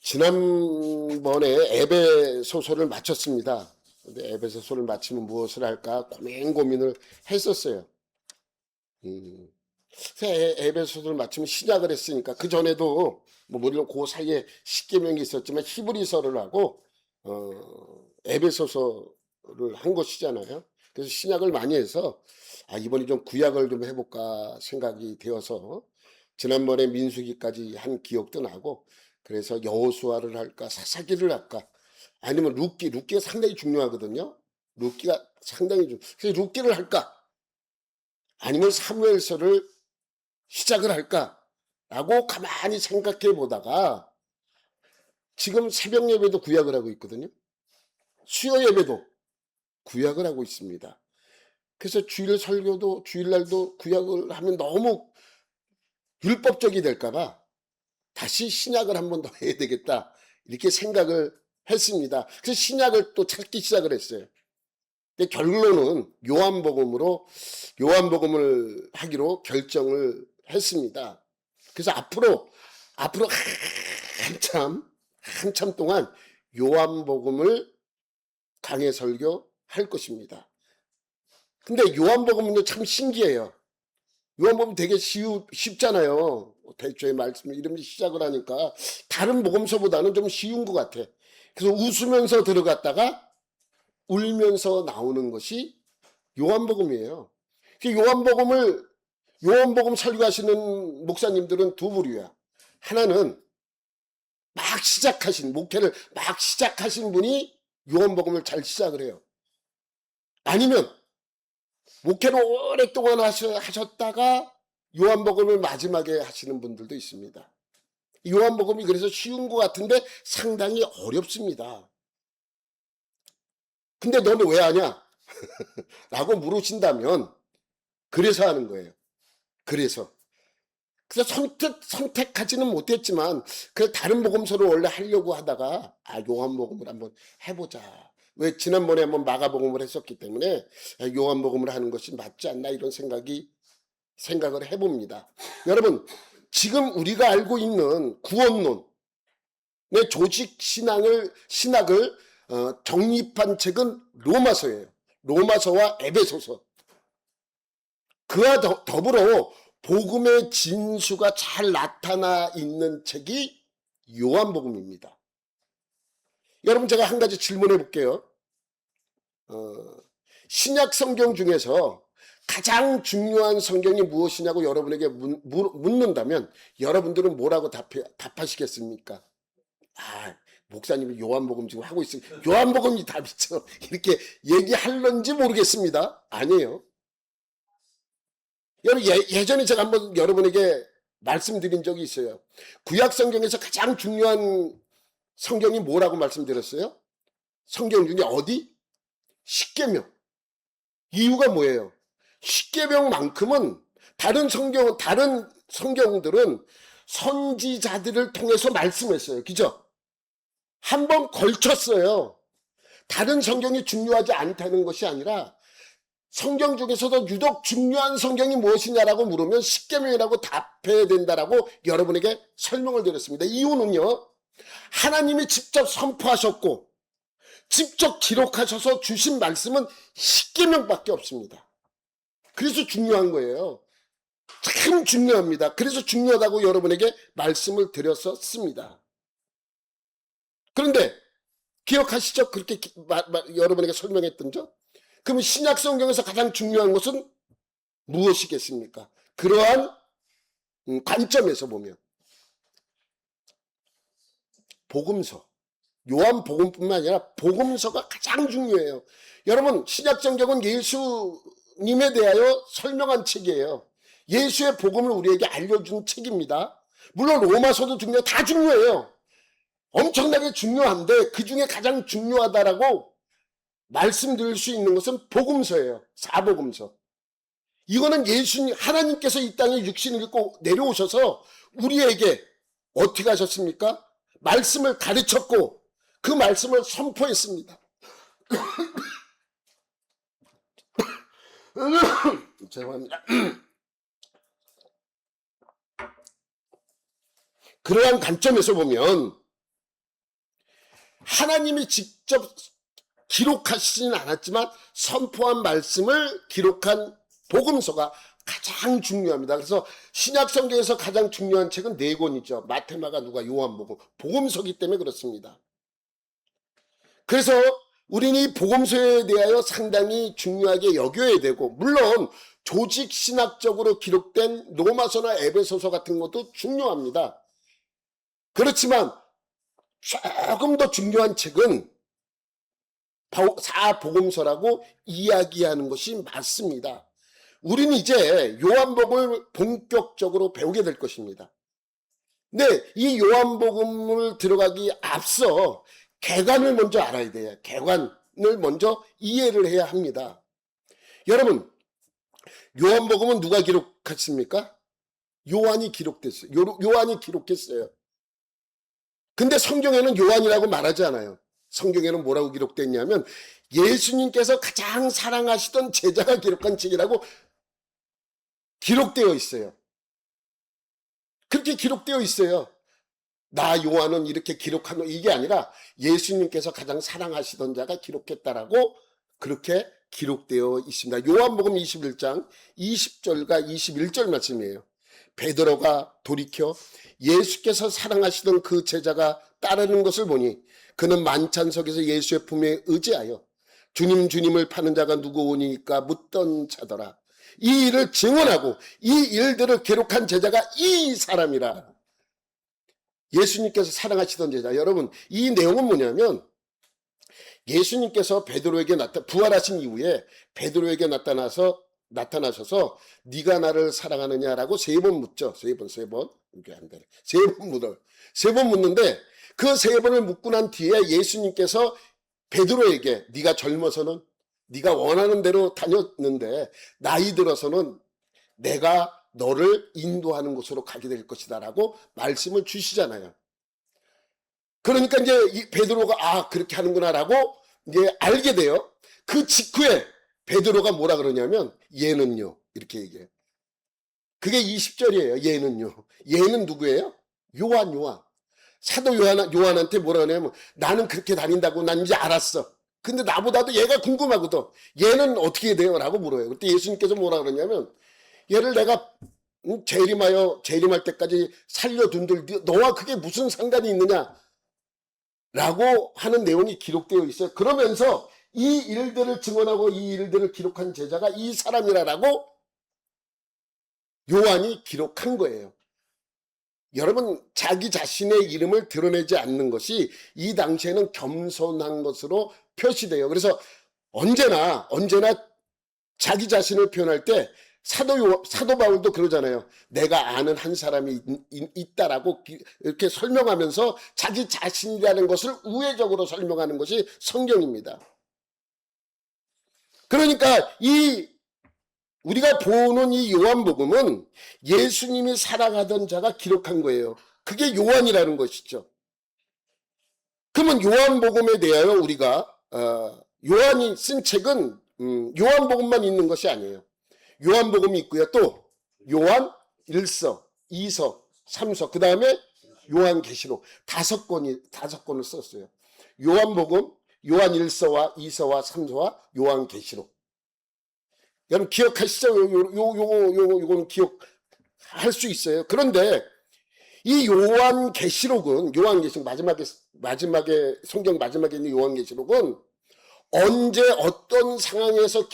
지난번에 에베 소설을 마쳤습니다. 근데 에베 소설을 마치면 무엇을 할까 고민을 했었어요. 에베 소설을 마치면 신약을 했으니까 그 전에도 뭐 물론 그 사이에 십계명이 있었지만 히브리서를 하고 에베 소설을 한 것이잖아요. 그래서 신약을 많이 해서 이번에 좀 구약을 좀 해볼까 생각이 되어서 지난번에 민수기까지 한 기억도 나고 그래서 여호수아를 할까 사사기를 할까 아니면 룻기가 상당히 중요하거든요. 룻기가 상당히 그래서 룻기를 할까 아니면 사무엘서를 시작을 할까라고 가만히 생각해 보다가 지금 새벽 예배도 구약을 하고 있거든요. 수요 예배도 구약을 하고 있습니다. 그래서 주일 설교도 주일날도 구약을 하면 너무 율법적이 될까봐 다시 신약을 한 번 더 해야 되겠다 이렇게 생각을 했습니다. 그래서 신약을 또 찾기 시작을 했어요. 근데 결론은 요한복음을 하기로 결정을 했습니다. 그래서 앞으로 한참 동안 요한복음을 강해 설교할 것입니다. 근데 요한복음은 참 신기해요. 요한복음 되게 쉽잖아요. 대초의 말씀 이름이 시작을 하니까 다른 복음서보다는 좀 쉬운 것 같아. 그래서 웃으면서 들어갔다가 울면서 나오는 것이 요한복음이에요. 요한복음 설교하시는 목사님들은 두 부류야. 하나는 목회를 막 시작하신 분이 요한복음을 잘 시작을 해요. 아니면 목회를 오랫동안 하셨다가 요한복음을 마지막에 하시는 분들도 있습니다. 요한복음이 그래서 쉬운 것 같은데 상당히 어렵습니다. 근데 너는 왜 하냐? 라고 물으신다면 그래서 하는 거예요. 그래서 선택하지는 못했지만 그 다른 복음서를 원래 하려고 하다가 요한복음을 한번 해보자. 왜 지난번에 한번 마가복음을 했었기 때문에 요한복음을 하는 것이 맞지 않나 이런 생각을 해봅니다. 여러분 지금 우리가 알고 있는 구원론의 조직 신학을 정립한 책은 로마서예요. 로마서와 에베소서. 그와 더불어 복음의 진수가 잘 나타나 있는 책이 요한복음입니다. 여러분 제가 한 가지 질문해 볼게요. 신약 성경 중에서 가장 중요한 성경이 무엇이냐고 여러분에게 묻는다면 여러분들은 뭐라고 답하시겠습니까? 목사님이 요한복음 지금 하고 있으니 요한복음이 답이죠. 이렇게 얘기할런지 모르겠습니다. 아니에요. 여러분 예전에 제가 한번 여러분에게 말씀드린 적이 있어요. 구약 성경에서 가장 중요한 성경이 뭐라고 말씀드렸어요? 성경 중에 어디? 십계명. 이유가 뭐예요? 십계명만큼은 다른 성경들은 선지자들을 통해서 말씀했어요. 그죠? 한 번 걸쳤어요. 다른 성경이 중요하지 않다는 것이 아니라 성경 중에서도 유독 중요한 성경이 무엇이냐라고 물으면 십계명이라고 답해야 된다라고 여러분에게 설명을 드렸습니다. 이유는요. 하나님이 직접 선포하셨고 직접 기록하셔서 주신 말씀은 십계명밖에 없습니다. 그래서 중요한 거예요. 참 중요합니다. 그래서 중요하다고 여러분에게 말씀을 드렸었습니다. 그런데 기억하시죠? 그렇게 여러분에게 설명했던 점? 그럼 신약 성경에서 가장 중요한 것은 무엇이겠습니까? 그러한 관점에서 보면 복음서, 요한복음뿐만 아니라 복음서가 가장 중요해요. 여러분 신약 성경은 예수님에 대하여 설명한 책이에요. 예수의 복음을 우리에게 알려준 책입니다. 물론 로마서도 다 중요해요. 엄청나게 중요한데 그 중에 가장 중요하다라고 말씀드릴 수 있는 것은 복음서예요. 사복음서. 이거는 하나님께서 이 땅에 육신을 입고 내려오셔서 우리에게 어떻게 하셨습니까? 말씀을 가르쳤고 그 말씀을 선포했습니다. 죄송합니다. 그러한 관점에서 보면 하나님이 직접 기록하시지는 않았지만 선포한 말씀을 기록한 복음서가 가장 중요합니다. 그래서 신약 성경에서 가장 중요한 책은 4권이죠. 마태, 마가, 누가, 요한복음. 복음서기 때문에 그렇습니다. 그래서 우리는 이 복음서에 대하여 상당히 중요하게 여겨야 되고, 물론 조직 신학적으로 기록된 로마서나 에베소서 같은 것도 중요합니다. 그렇지만 조금 더 중요한 책은 사복음서라고 이야기하는 것이 맞습니다. 우리는 이제 요한복음을 본격적으로 배우게 될 것입니다. 근데 이 요한복음을 들어가기 앞서 개관을 먼저 알아야 돼요. 개관을 먼저 이해를 해야 합니다. 여러분, 요한복음은 누가 기록했습니까? 요한이 기록됐어요. 요한이 기록했어요. 근데 성경에는 요한이라고 말하지 않아요. 성경에는 뭐라고 기록됐냐면 예수님께서 가장 사랑하시던 제자가 기록한 책이라고 기록되어 있어요. 그렇게 기록되어 있어요. 나 요한은 이렇게 기록한 거, 이게 아니라 예수님께서 가장 사랑하시던 자가 기록했다라고 그렇게 기록되어 있습니다. 요한복음 21장 20절과 21절 말씀이에요. 베드로가 돌이켜 예수께서 사랑하시던 그 제자가 따르는 것을 보니 그는 만찬석에서 예수의 품에 의지하여 주님 주님을 파는 자가 누구 오니까 묻던 자더라. 이 일을 증언하고 이 일들을 기록한 제자가 이 사람이라. 예수님께서 사랑하시던 제자. 여러분, 이 내용은 뭐냐면 예수님께서 베드로에게 부활하신 이후에 베드로에게 나타나셔서 네가 나를 사랑하느냐라고 3번 묻죠. 3번. 이게 안 되네. 3번 묻어요. 3번 묻는데 그 3번을 묻고 난 뒤에 예수님께서 베드로에게 네가 젊어서는 네가 원하는 대로 다녔는데 나이 들어서는 내가 너를 인도하는 곳으로 가게 될 것이다 라고 말씀을 주시잖아요. 그러니까 이제 베드로가 그렇게 하는구나 라고 이제 알게 돼요. 그 직후에 베드로가 뭐라 그러냐면 얘는요 이렇게 얘기해요. 그게 20절이에요. 얘는 누구예요? 요한. 사도 요한한테 뭐라 그러냐면 나는 그렇게 다닌다고 난 이제 알았어. 근데 나보다도 얘가 궁금하거든. 얘는 어떻게 돼요? 라고 물어요. 그때 예수님께서 뭐라 그러냐면 얘를 내가 재림할 때까지 살려둔들 너와 그게 무슨 상관이 있느냐? 라고 하는 내용이 기록되어 있어요. 그러면서 이 일들을 증언하고 이 일들을 기록한 제자가 이 사람이라고 요한이 기록한 거예요. 여러분, 자기 자신의 이름을 드러내지 않는 것이 이 당시에는 겸손한 것으로 표시돼요. 그래서 언제나 자기 자신을 표현할 때 사도 바울도 그러잖아요. 내가 아는 한 사람이 있다라고 이렇게 설명하면서 자기 자신이라는 것을 우회적으로 설명하는 것이 성경입니다. 그러니까 우리가 보는 이 요한복음은 예수님이 살아가던 자가 기록한 거예요. 그게 요한이라는 것이죠. 그러면 요한복음에 대하여 우리가 요한이 쓴 책은 요한복음만 있는 것이 아니에요. 요한복음이 있고요. 또 요한 1서, 2서, 3서, 그 다음에 요한계시록 5권을 썼어요. 요한복음, 요한 1서와 2서와 3서와 요한계시록. 여러분 기억하시죠? 요거는 기억할 수 있어요. 그런데 이 요한계시록 마지막에 성경 마지막에 있는 요한계시록은 언제 어떤 상황에서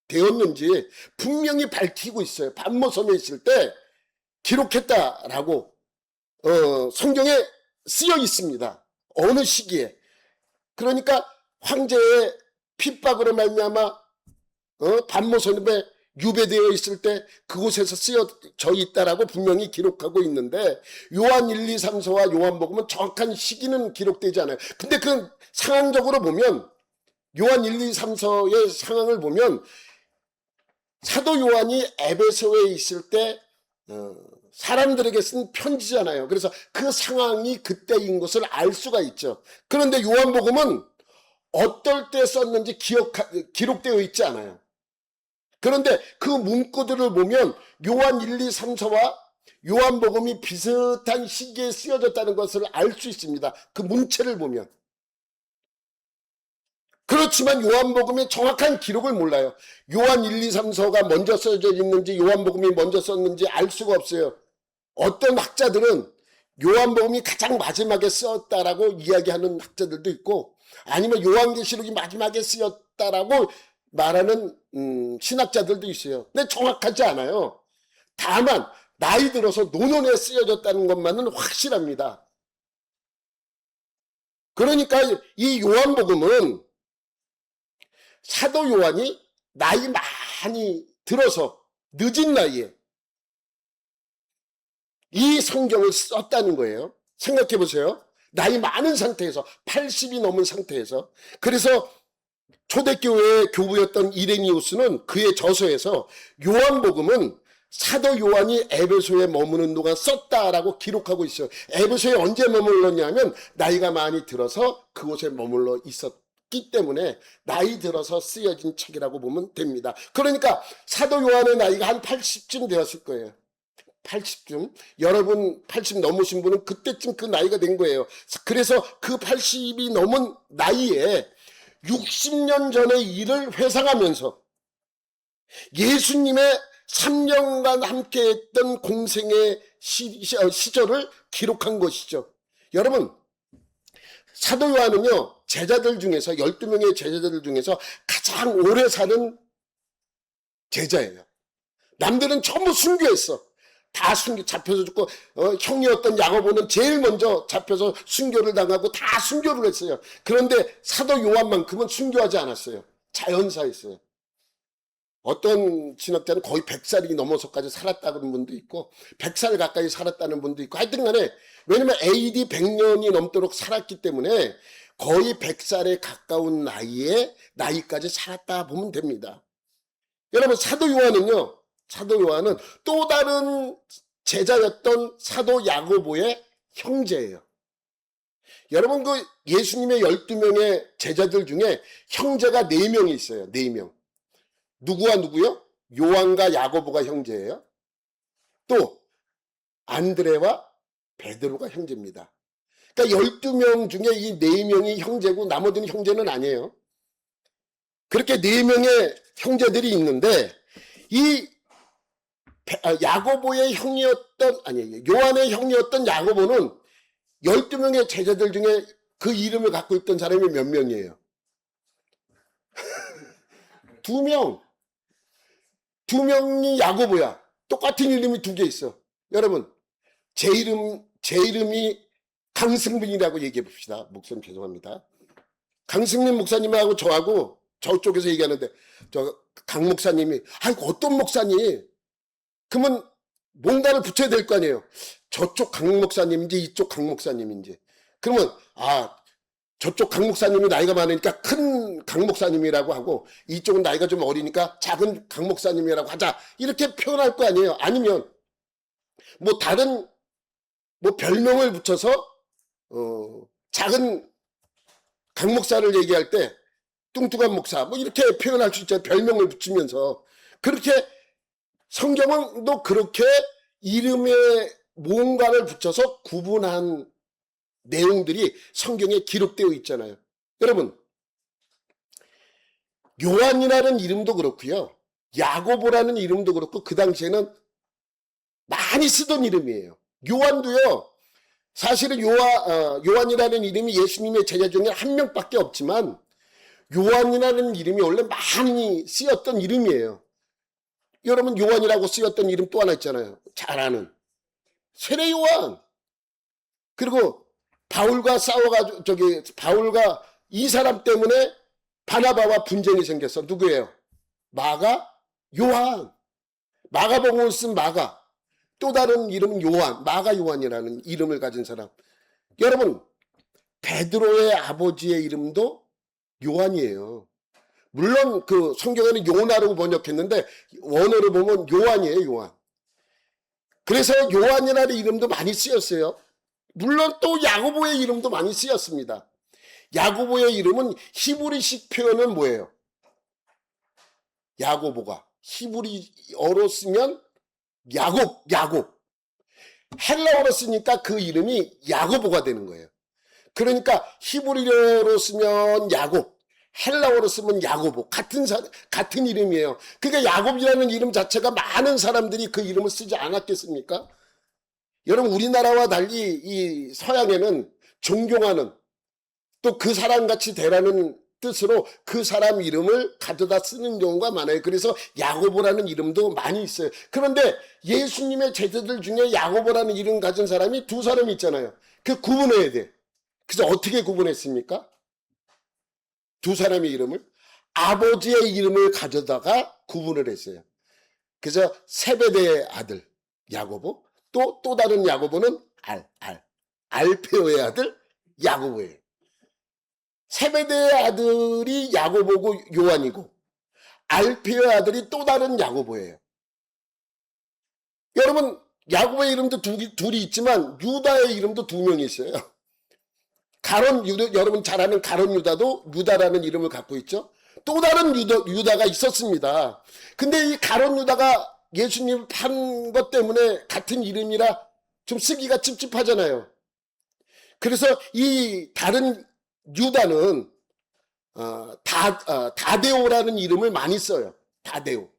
기록되었는지 분명히 밝히고 있어요. patmos섬에 있을 때 기록했다라고 성경에 쓰여 있습니다. 어느 시기에. 그러니까 황제의 핍박으로 말미암아 patmos섬에 유배되어 있을 때 그곳에서 쓰여져 있다라고 분명히 기록하고 있는데 요한 1, 2, 3서와 요한복음은 정확한 시기는 기록되지 않아요. 근데 그 상황적으로 보면 요한 1, 2, 3서의 상황을 보면 사도 요한이 에베소에 있을 때 사람들에게 쓴 편지잖아요. 그래서 그 상황이 그때인 것을 알 수가 있죠. 그런데 요한복음은 어떨 때 썼는지 기록되어 있지 않아요. 그런데 그 문구들을 보면 요한 1, 2, 3서와 요한복음이 비슷한 시기에 쓰여졌다는 것을 알 수 있습니다. 그 문체를 보면. 그렇지만 요한복음의 정확한 기록을 몰라요. 요한 1, 2, 3, 4가 먼저 써져 있는지 요한복음이 먼저 썼는지 알 수가 없어요. 어떤 학자들은 요한복음이 가장 마지막에 쓰였다라고 이야기하는 학자들도 있고, 아니면 요한계시록이 마지막에 쓰였다라고 말하는 신학자들도 있어요. 근데 정확하지 않아요. 다만 나이 들어서 논언에 쓰여졌다는 것만은 확실합니다. 그러니까 이 요한복음은 사도 요한이 나이 많이 들어서 늦은 나이에 이 성경을 썼다는 거예요. 생각해 보세요. 나이 많은 상태에서 80이 넘은 상태에서. 그래서 초대교회의 교부였던 이레니우스는 그의 저서에서 요한복음은 사도 요한이 에베소에 머무는 동안 썼다라고 기록하고 있어요. 에베소에 언제 머물렀냐면 나이가 많이 들어서 그곳에 머물러 있었기 때문에 나이 들어서 쓰여진 책이라고 보면 됩니다. 그러니까 사도 요한의 나이가 한 80쯤 되었을 거예요. 80쯤. 여러분 80 넘으신 분은 그때쯤 그 나이가 된 거예요. 그래서 그 80이 넘은 나이에 60년 전의 일을 회상하면서 예수님의 3년간 함께했던 공생의 시절을 기록한 것이죠. 여러분, 사도 요한은요, 제자들 중에서 12명의 제자들 중에서 가장 오래 사는 제자예요. 남들은 전부 순교했어. 다 순교 잡혀서 죽고, 형이었던 야고보는 제일 먼저 잡혀서 순교를 당하고 다 순교를 했어요. 그런데 사도 요한만큼은 순교하지 않았어요. 자연사였어요. 어떤 신학자는 거의 100살이 넘어서까지 살았다는 분도 있고 100살 가까이 살았다는 분도 있고, 하여튼 간에 왜냐면 AD 100년이 넘도록 살았기 때문에 거의 100살에 가까운 나이까지 살았다 보면 됩니다. 여러분, 사도 요한은 또 다른 제자였던 사도 야고보의 형제예요. 여러분, 그 예수님의 12명의 제자들 중에 형제가 4명이 있어요. 4명. 누구와 누구요? 요한과 야고보가 형제예요. 또 안드레와 베드로가 형제입니다. 그러니까 12명 중에 이 4명이 형제고 나머지는 형제는 아니에요. 그렇게 4명의 형제들이 있는데 이 야고보의 형이었던, 아니, 요한의 형이었던 야고보는 12명의 제자들 중에 그 이름을 갖고 있던 사람이 몇 명이에요? 2명. 2명이 야고보야. 똑같은 이름이 2개 있어. 여러분, 제 이름이 강승민이라고 얘기해 봅시다. 목사님 죄송합니다. 강승민 목사님하고 저하고 저쪽에서 얘기하는데, 강 목사님이, 아이고, 어떤 목사님? 그러면 뭔가를 붙여야 될 거 아니에요. 저쪽 강 목사님인지 이쪽 강 목사님인지. 그러면 저쪽 강 목사님이 나이가 많으니까 큰 강 목사님이라고 하고 이쪽은 나이가 좀 어리니까 작은 강 목사님이라고 하자, 이렇게 표현할 거 아니에요. 아니면 뭐 다른 뭐 별명을 붙여서 작은 강 목사를 얘기할 때 뚱뚱한 목사 뭐 이렇게 표현할 수 있잖아요. 별명을 붙이면서. 그렇게 성경도 그렇게 이름에 뭔가를 붙여서 구분한 내용들이 성경에 기록되어 있잖아요. 여러분, 요한이라는 이름도 그렇고요, 야고보라는 이름도 그렇고 그 당시에는 많이 쓰던 이름이에요. 요한도요, 사실은 요한이라는 이름이 예수님의 제자 중에 한 명밖에 없지만 요한이라는 이름이 원래 많이 쓰였던 이름이에요. 여러분, 요한이라고 쓰였던 이름 또 하나 있잖아요. 잘 아는 세례 요한. 그리고 바울과 바울과 이 사람 때문에 바나바와 분쟁이 생겼어. 누구예요? 마가, 요한. 마가복음을 쓴 마가. 또 다른 이름은 요한, 마가 요한이라는 이름을 가진 사람. 여러분, 베드로의 아버지의 이름도 요한이에요. 물론 그 성경에는 요나라고 번역했는데 원어로 보면 요한이에요, 요한. 그래서 요한이라는 이름도 많이 쓰였어요. 물론 또 야고보의 이름도 많이 쓰였습니다. 야고보의 이름은 히브리식 표현은 뭐예요? 야고보가 히브리어로 쓰면 야곱. 헬라어로 쓰니까 그 이름이 야고보가 되는 거예요. 그러니까 히브리어로 쓰면 야곱, 헬라어로 쓰면 야고보, 같은 이름이에요. 그러니까 야곱이라는 이름 자체가 많은 사람들이 그 이름을 쓰지 않았겠습니까? 여러분, 우리나라와 달리 이 서양에는 존경하는, 또 그 사람같이 되라는 뜻으로 그 사람 이름을 가져다 쓰는 경우가 많아요. 그래서 야고보라는 이름도 많이 있어요. 그런데 예수님의 제자들 중에 야고보라는 이름 가진 사람이 두 사람이 있잖아요. 그 구분해야 돼. 그래서 어떻게 구분했습니까? 두 사람의 이름을 아버지의 이름을 가져다가 구분을 했어요. 그래서 세베대의 아들 야고보, 또 다른 야고보는 알페오의 아들 야고보예요. 세베대의 아들이 야고보고 요한이고, 알페오의 아들이 또 다른 야고보예요. 여러분, 야고보의 이름도 둘이 있지만 유다의 이름도 두 명이 있어요. 여러분 잘 아는 가론 유다도 유다라는 이름을 갖고 있죠. 또 다른 유다가 있었습니다. 근데 이 가론 유다가 예수님 판 것 때문에 같은 이름이라 좀 쓰기가 찝찝하잖아요. 그래서 이 다른 유다는 다데오라는 이름을 많이 써요. 다데오.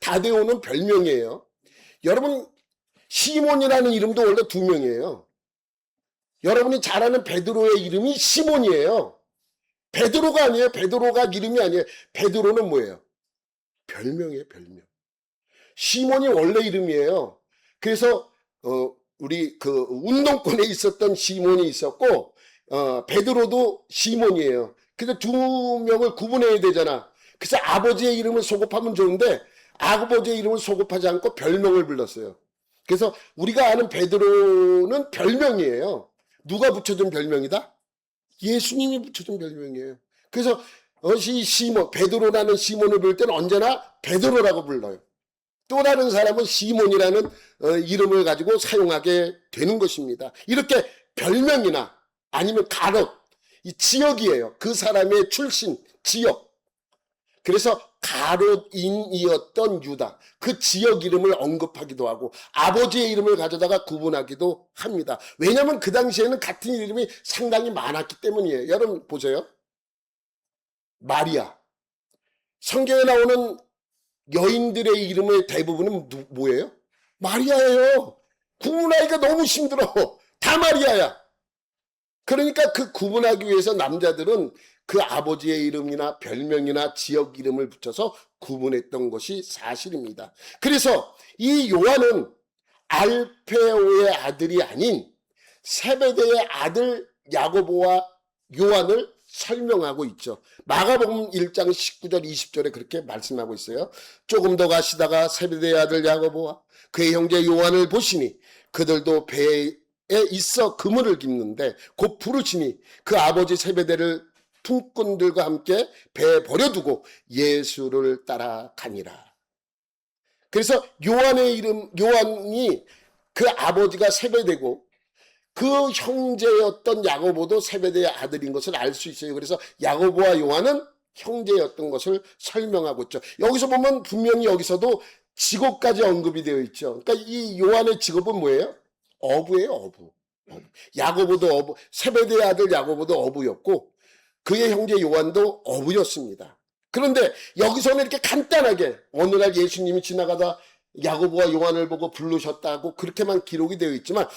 다데오는 별명이에요. 여러분, 시몬이라는 이름도 원래 두 명이에요. 여러분이 잘 아는 베드로의 이름이 시몬이에요. 베드로가 아니에요. 베드로가 이름이 아니에요. 베드로는 뭐예요? 별명이에요, 별명. 시몬이 원래 이름이에요. 그래서 우리 그 운동권에 있었던 시몬이 있었고, 베드로도 시몬이에요. 그래서 두 명을 구분해야 되잖아. 그래서 아버지의 이름을 소급하면 좋은데 아버지의 이름을 소급하지 않고 별명을 불렀어요. 그래서 우리가 아는 베드로는 별명이에요. 누가 붙여준 별명이다? 예수님이 붙여준 별명이에요. 그래서 베드로라는 시몬을 부를 때는 언제나 베드로라고 불러요. 또 다른 사람은 시몬이라는 이름을 가지고 사용하게 되는 것입니다. 이렇게 별명이나 아니면 가롯, 이 지역이에요. 그 사람의 출신, 지역. 그래서 가롯인이었던 유다, 그 지역 이름을 언급하기도 하고 아버지의 이름을 가져다가 구분하기도 합니다. 왜냐하면 그 당시에는 같은 이름이 상당히 많았기 때문이에요. 여러분 보세요. 마리아. 성경에 나오는 여인들의 이름의 대부분은 뭐예요? 마리아예요. 구분하기가 너무 힘들어. 다 마리아야. 그러니까 그 구분하기 위해서 남자들은 그 아버지의 이름이나 별명이나 지역 이름을 붙여서 구분했던 것이 사실입니다. 그래서 이 요한은 알페오의 아들이 아닌 세베대의 아들 야고보와 요한을 설명하고 있죠. 마가복음 1장 19절 20절에 그렇게 말씀하고 있어요. 조금 더 가시다가 세베대의 아들 야고보와 그의 형제 요한을 보시니 그들도 배에 있어 그물을 깁는데 곧 부르시니 그 아버지 세베대를 품꾼들과 함께 배에 버려두고 예수를 따라가니라. 그래서 요한이 그 아버지가 세베대고 그 형제였던 야고보도 세베대의 아들인 것을 알 수 있어요. 그래서 야고보와 요한은 형제였던 것을 설명하고 있죠. 여기서 보면 분명히 여기서도 직업까지 언급이 되어 있죠. 그러니까 이 요한의 직업은 뭐예요? 어부예요, 어부. 야고보도 세베대의 아들 야고보도 어부였고 그의 형제 요한도 어부였습니다. 그런데 여기서는 이렇게 간단하게 어느 날 예수님이 지나가다 야고보와 요한을 보고 부르셨다고 그렇게만 기록이 되어 있지만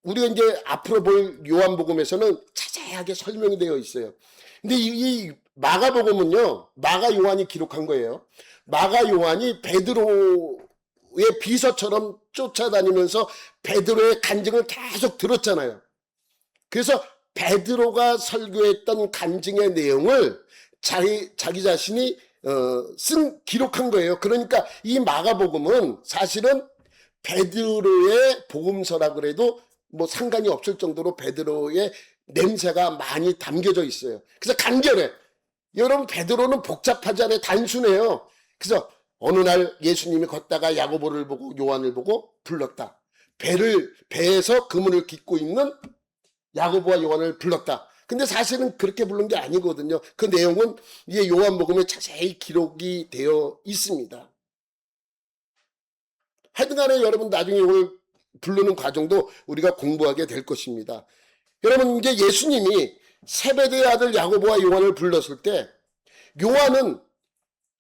우리가 이제 앞으로 볼 요한복음에서는 자세하게 설명이 되어 있어요. 근데 이 마가복음은요, 마가 요한이 기록한 거예요. 마가 요한이 베드로의 비서처럼 쫓아다니면서 베드로의 간증을 계속 들었잖아요. 그래서 베드로가 설교했던 간증의 내용을 자기 자신이 기록한 거예요. 그러니까 이 마가복음은 사실은 베드로의 복음서라 그래도 뭐 상관이 없을 정도로 베드로의 냄새가 많이 담겨져 있어요. 그래서 간결해. 여러분 베드로는 복잡하지 않아요. 단순해요. 그래서 어느 날 예수님이 걷다가 야고보를 보고 요한을 보고 불렀다. 배에서 그물을 깃고 있는 야고보와 요한을 불렀다. 근데 사실은 그렇게 부른 게 아니거든요. 그 내용은 이 요한복음에 자세히 기록이 되어 있습니다. 하여튼간에 여러분 나중에 이걸 부르는 과정도 우리가 공부하게 될 것입니다. 여러분 이제 예수님이 세베대의 아들 야고보와 요한을 불렀을 때 요한은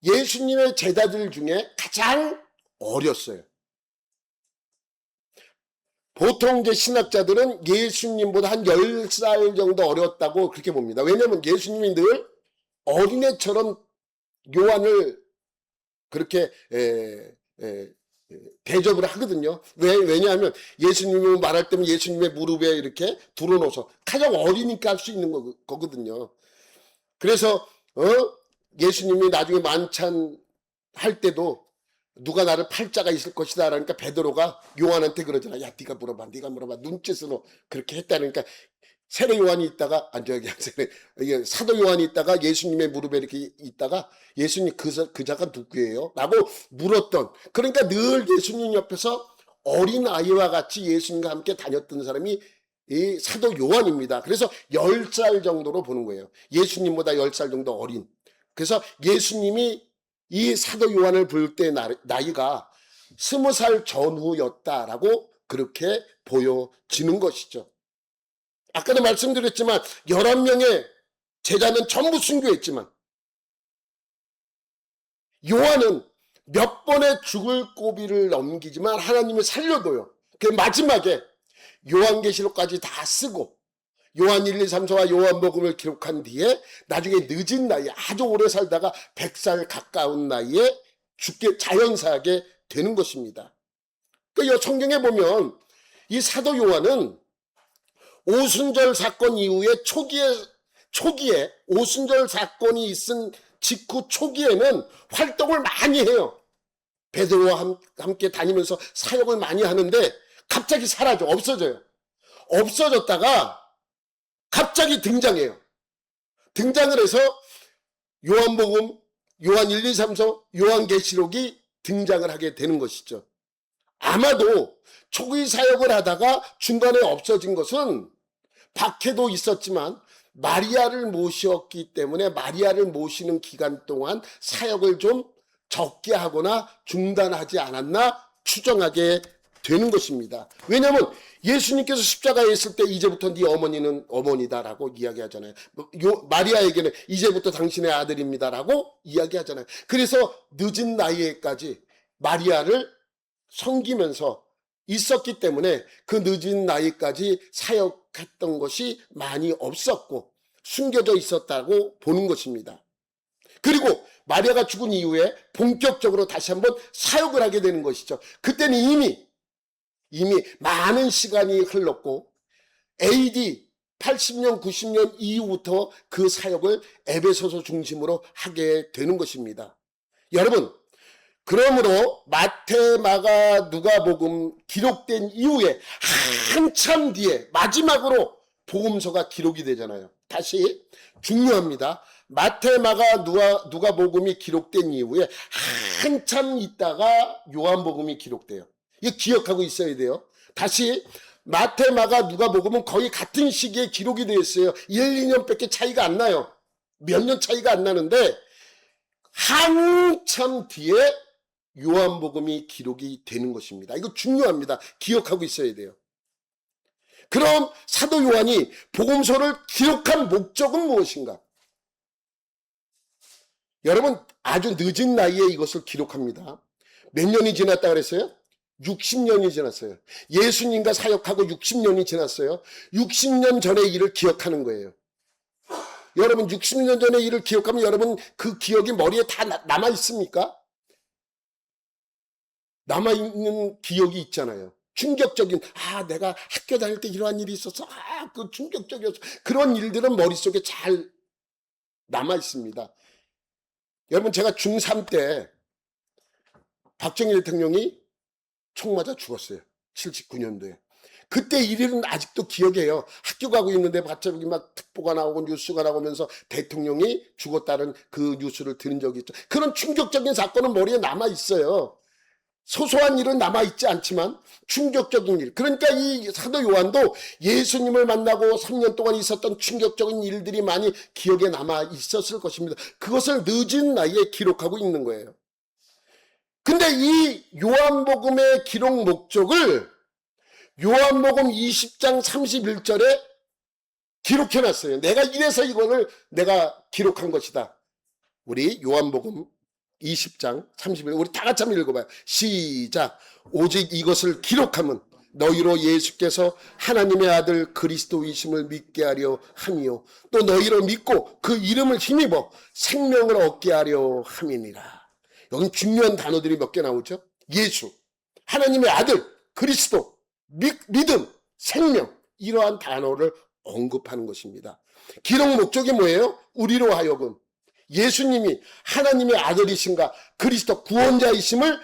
예수님의 제자들 중에 가장 어렸어요. 보통 이제 신학자들은 예수님보다 한 10살 정도 어렸다고 그렇게 봅니다. 왜냐하면 예수님이 늘 어린애처럼 요한을 그렇게 대접을 하거든요. 왜냐하면 예수님이 말할 때면 예수님의 무릎에 이렇게 둘어놓아서 가장 어리니까 할 수 있는 거거든요. 그래서 예수님이 나중에 만찬 할 때도 누가 나를 팔자가 있을 것이다 그러니까 베드로가 요한한테 그러잖아. 야, 네가 물어봐. 눈짓으로 그렇게 했다니까 세례 요한이 있다가 사도 요한이 있다가 예수님의 무릎에 이렇게 있다가 예수님 그자가 누구예요? 라고 물었던, 그러니까 늘 예수님 옆에서 어린 아이와 같이 예수님과 함께 다녔던 사람이 이 사도 요한입니다. 그래서 10살 정도로 보는 거예요. 예수님보다 10살 정도 어린. 그래서 예수님이 이 사도 요한을 부를 때 나이가 20살 전후였다라고 그렇게 보여지는 것이죠. 아까도 말씀드렸지만 11명의 제자는 전부 순교했지만 요한은 몇 번의 죽을 고비를 넘기지만 하나님이 살려둬요. 그 마지막에 요한계시록까지 다 쓰고 요한 1, 2, 3서와 요한복음을 기록한 뒤에 나중에 늦은 나이에 아주 오래 살다가 100살 가까운 나이에 죽게 자연사하게 되는 것입니다. 그 성경에 보면 이 사도 요한은 오순절 사건 이후에 초기에 오순절 사건이 있은 직후 초기에는 활동을 많이 해요. 베드로와 함께 다니면서 사역을 많이 하는데 갑자기 사라져, 없어져요. 없어졌다가 갑자기 등장해요. 등장을 해서 요한복음, 요한 1, 2, 3서, 요한계시록이 등장을 하게 되는 것이죠. 아마도 초기 사역을 하다가 중간에 없어진 것은 박해도 있었지만 마리아를 모셨기 때문에 마리아를 모시는 기간 동안 사역을 좀 적게 하거나 중단하지 않았나 추정하게 되는 것입니다. 왜냐하면 예수님께서 십자가에 있을 때 이제부터 네 어머니는 어머니다라고 이야기하잖아요. 마리아에게는 이제부터 당신의 아들입니다라고 이야기하잖아요. 그래서 늦은 나이에까지 마리아를 섬기면서 있었기 때문에 그 늦은 나이까지 사역했던 것이 많이 없었고 숨겨져 있었다고 보는 것입니다. 그리고 마리아가 죽은 이후에 본격적으로 다시 한번 사역을 하게 되는 것이죠. 그때는 이미 많은 시간이 흘렀고 AD 80년, 90년 이후부터 그 사역을 에베소서 중심으로 하게 되는 것입니다. 여러분, 그러므로 마태, 마가, 누가복음 기록된 이후에 한참 뒤에 마지막으로 복음서가 기록이 되잖아요. 다시 중요합니다. 마태, 마가, 누가복음이 기록된 이후에 한참 있다가 요한복음이 기록돼요. 이거 기억하고 있어야 돼요. 다시 마태, 마가, 누가복음은 거의 같은 시기에 기록이 되어 있어요. 1, 2년밖에 차이가 안 나요. 몇 년 차이가 안 나는데 한참 뒤에 요한복음이 기록이 되는 것입니다. 이거 중요합니다. 기억하고 있어야 돼요. 그럼 사도 요한이 복음서를 기록한 목적은 무엇인가? 여러분, 아주 늦은 나이에 이것을 기록합니다. 몇 년이 지났다 그랬어요? 60년이 지났어요. 예수님과 사역하고 60년이 지났어요. 60년 전의 일을 기억하는 거예요. 여러분, 60년 전의 일을 기억하면 여러분 그 기억이 머리에 다 남아 있습니까? 남아있는 기억이 있잖아요. 충격적인, 내가 학교 다닐 때 이러한 일이 있었어. 그 충격적이었어. 그런 일들은 머릿속에 잘 남아 있습니다. 여러분, 제가 중3 때 박정희 대통령이 총 맞아 죽었어요. 79년도에. 그때 일은 아직도 기억해요. 학교 가고 있는데 갑자기 막 특보가 나오고 뉴스가 나오면서 대통령이 죽었다는 그 뉴스를 들은 적이 있죠. 그런 충격적인 사건은 머리에 남아 있어요. 소소한 일은 남아있지 않지만 충격적인 일. 그러니까 이 사도 요한도 예수님을 만나고 3년 동안 있었던 충격적인 일들이 많이 기억에 남아 있었을 것입니다. 그것을 늦은 나이에 기록하고 있는 거예요. 근데 이 요한복음의 기록 목적을 요한복음 20장 31절에 기록해놨어요. 내가 이래서 이거를 내가 기록한 것이다. 우리 요한복음 20장 30절 우리 다 같이 한번 읽어봐요. 시작. 오직 이것을 기록함은 너희로 예수께서 하나님의 아들 그리스도이심을 믿게 하려 함이요 또 너희로 믿고 그 이름을 힘입어 생명을 얻게 하려 함이니라. 여기 중요한 단어들이 몇 개 나오죠. 예수, 하나님의 아들, 그리스도, 믿음, 생명, 이러한 단어를 언급하는 것입니다. 기록 목적이 뭐예요? 우리로 하여금 예수님이 하나님의 아들이신가 그리스도 구원자이심을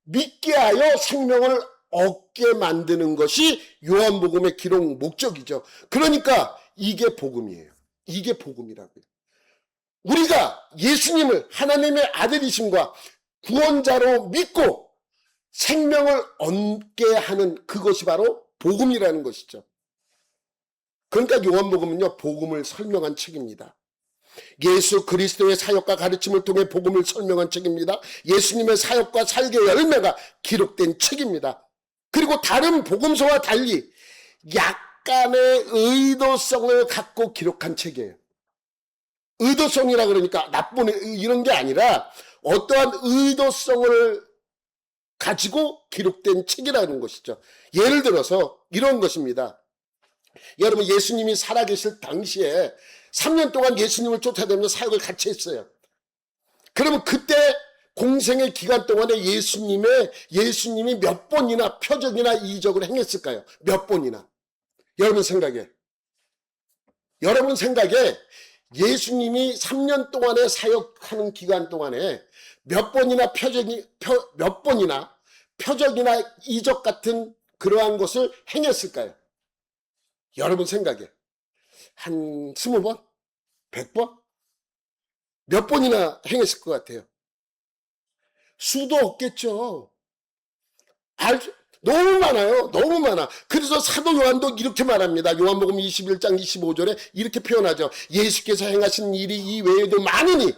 믿게 하여 생명을 얻게 만드는 것이 요한복음의 기록 목적이죠. 그러니까 이게 복음이에요. 이게 복음이라고요. 우리가 예수님을 하나님의 아들이심과 구원자로 믿고 생명을 얻게 하는 그것이 바로 복음이라는 것이죠. 그러니까 요한복음은요, 복음을 설명한 책입니다. 예수 그리스도의 사역과 가르침을 통해 복음을 설명한 책입니다. 예수님의 사역과 살개의 열매가 기록된 책입니다. 그리고 다른 복음서와 달리 약간의 의도성을 갖고 기록한 책이에요. 의도성이라 그러니까 나쁜 이런 게 아니라 어떠한 의도성을 가지고 기록된 책이라는 것이죠. 예를 들어서 이런 것입니다. 여러분, 예수님이 살아계실 당시에 3년 동안 예수님을 쫓아다니며 사역을 같이 했어요. 그러면 그때 공생의 기간 동안에 예수님이 몇 번이나 표적이나 이적을 행했을까요? 몇 번이나? 여러분 생각에 예수님이 3년 동안에 사역하는 기간 동안에 몇 번이나 표적이나 이적 같은 그러한 것을 행했을까요? 여러분 생각에 한 20번? 100번? 몇 번이나 행했을 것 같아요? 수도 없겠죠. 너무 많아요. 너무 많아. 그래서 사도 요한도 이렇게 말합니다. 요한복음 21장 25절에 이렇게 표현하죠. 예수께서 행하신 일이 이 외에도 많으니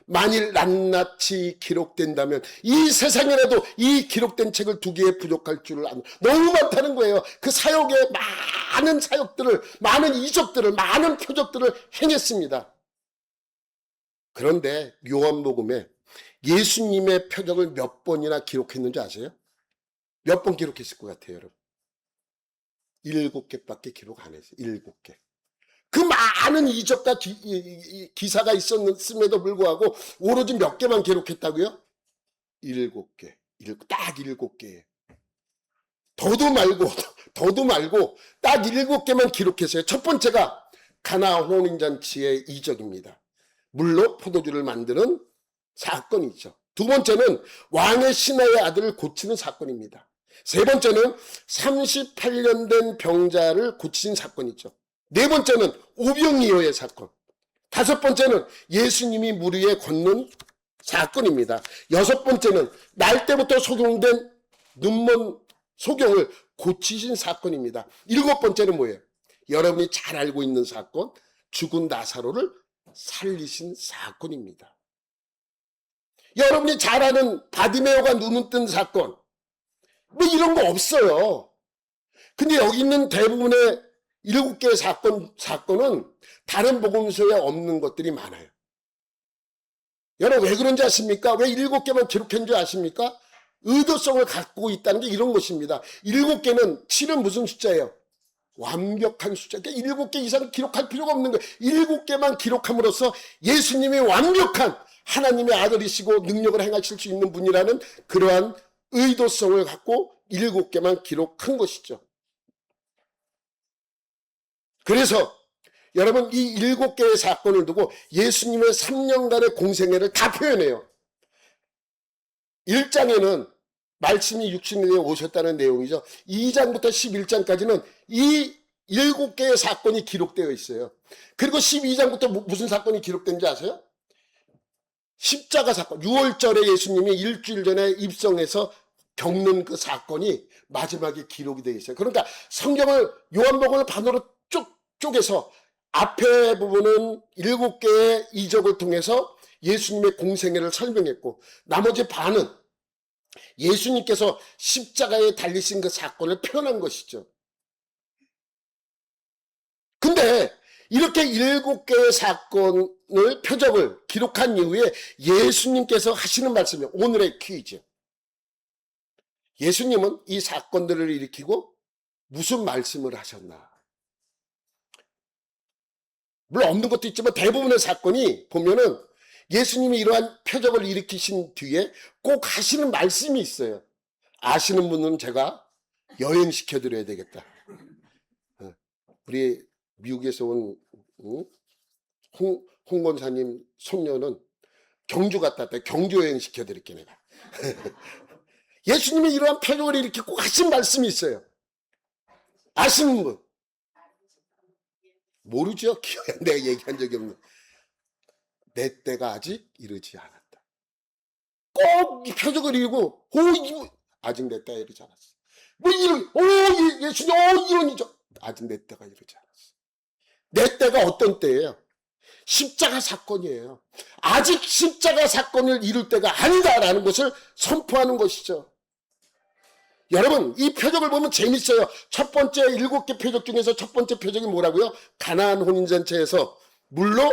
만일 낱낱이 기록된다면 이 세상이라도 이 기록된 책을 두기에 부족할 줄을 압니다. 너무 많다는 거예요. 그 사역에 많은 사역들을, 많은 이적들을, 많은 표적들을 행했습니다. 그런데 요한복음에 예수님의 표적을 몇 번이나 기록했는지 아세요? 몇 번 기록했을 것 같아요, 여러분? 7개밖에 기록 안 했어요. 7개. 그 많은 이적과 기사가 있었음에도 불구하고 오로지 몇 개만 기록했다고요? 7개. 딱 7개. 더도 말고 딱 7개만 기록했어요. 첫 번째가 가나 혼인잔치의 이적입니다. 물로 포도주를 만드는 사건이죠. 두 번째는 왕의 신하의 아들을 고치는 사건입니다. 세 번째는 38년 된 병자를 고치신 사건이죠. 네 번째는 오병이어의 사건. 다섯 번째는 예수님이 물 위에 걷는 사건입니다. 여섯 번째는 날 때부터 소경된 눈먼 소경을 고치신 사건입니다. 일곱 번째는 뭐예요? 여러분이 잘 알고 있는 사건, 죽은 나사로를 살리신 사건입니다. 여러분이 잘 아는 바디메오가 눈을 뜬 사건, 뭐 이런 거 없어요. 근데 여기 있는 대부분의 7개의 사건은 다른 복음서에 없는 것들이 많아요. 여러분 왜 그런지 아십니까? 왜 7개만 기록한 줄 아십니까? 의도성을 갖고 있다는 게 이런 것입니다. 7개는 7은 무슨 숫자예요? 완벽한 숫자. 그러니까 7개 이상 기록할 필요가 없는 거예요. 7개만 기록함으로써 예수님이 완벽한 하나님의 아들이시고 능력을 행하실 수 있는 분이라는 그러한 의도성을 갖고 7개만 기록한 것이죠. 그래서 여러분 이 7개의 사건을 두고 예수님의 3년간의 공생애를 다 표현해요. 1장에는 말씀이 육신에 오셨다는 내용이죠. 2장부터 11장까지는 이 7개의 사건이 기록되어 있어요. 그리고 12장부터 무슨 사건이 기록된지 아세요? 십자가 사건. 6월절에 예수님이 일주일 전에 입성해서 겪는 그 사건이 마지막에 기록이 되어 있어요. 그러니까 성경을 요한복음을 반으로 쪼개서 앞에 부분은 7개의 이적을 통해서 예수님의 공생애를 설명했고 나머지 반은 예수님께서 십자가에 달리신 그 사건을 표현한 것이죠. 근데 이렇게 7개의 사건을 표적을 기록한 이후에 예수님께서 하시는 말씀이 오늘의 퀴즈. 예수님은 이 사건들을 일으키고 무슨 말씀을 하셨나? 물론 없는 것도 있지만 대부분의 사건이 보면은 예수님이 이러한 표적을 일으키신 뒤에 꼭 하시는 말씀이 있어요. 아시는 분은 제가 여행시켜드려야 되겠다. 우리 미국에서 온 홍 권사님 손녀는 경주 갔다 왔다. 경주 여행시켜드릴게 내가. 예수님이 이러한 표적을 일으키고 꼭 하신 말씀이 있어요. 아시는 분? 모르죠? 기억이 내가 얘기한 적이 없는. 내 때가 아직 이르지 않았다. 꼭 이 표적을 이루고 아직 내 때가 이르지 않았어. 뭐 이런 예수님 이런이죠. 아직 내 때가 이르지 않았어. 내 때가 어떤 때예요? 십자가 사건이에요. 아직 십자가 사건을 이룰 때가 아니다라는 것을 선포하는 것이죠. 여러분, 이 표적을 보면 재밌어요. 첫 번째 7개 표적 중에서 첫 번째 표적이 뭐라고요? 가나안 혼인잔치에서 물로